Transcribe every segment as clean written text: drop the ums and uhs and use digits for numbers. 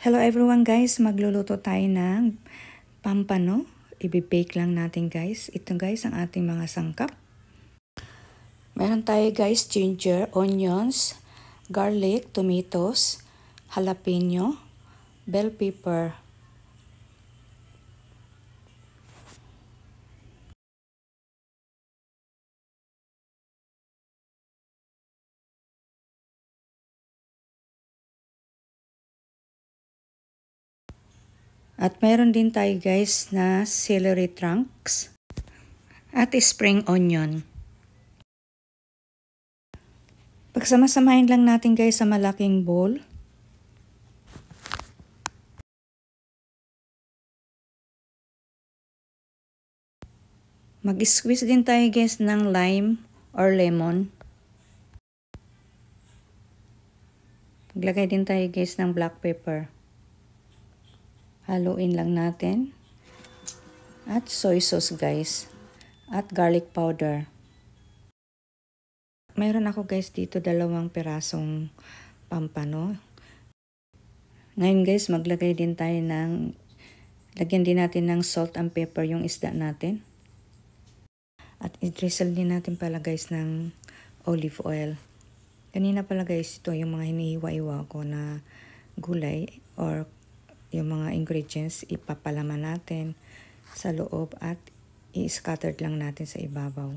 Hello everyone guys, magluluto tayo ng pampano. Ibe-bake lang natin guys. Ito guys ang ating mga sangkap. Meron tayo guys ginger, onions, garlic, tomatoes, jalapeno, bell pepper. At meron din tayo guys na celery trunks at spring onion. Pagsama-samahin lang natin guys sa malaking bowl. Mag-squeeze din tayo guys ng lime or lemon. Maglagay din tayo guys ng black pepper. Haluin lang natin. At soy sauce guys. At garlic powder. Mayroon ako guys dito 2 pirasong pampano. Ngayon guys maglagay din tayo lagyan din natin ng salt and pepper yung isda natin. At i-drizzle din natin pala guys ng olive oil. Kanina pala guys ito yung mga hinihiwa-iwa ko na gulay or yung mga ingredients ipapalaman natin sa loob at i-scatter lang natin sa ibabaw.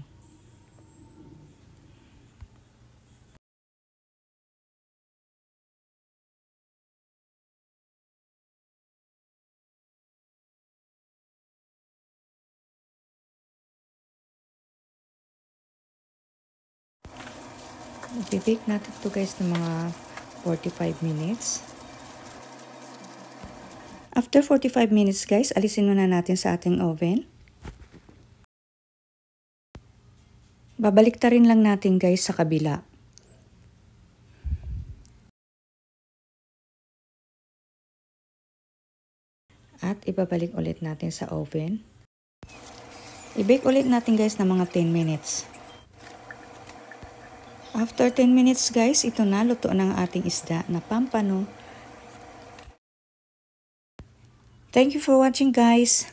I-bake natin to guys ng mga 45 minutes. After 45 minutes guys, alisin muna natin sa ating oven. Babaliktarin lang natin guys sa kabila. At ibabalik ulit natin sa oven. I-bake ulit natin guys ng mga 10 minutes. After 10 minutes guys, ito na luto ng ating isda na pampano. Thank you for watching guys.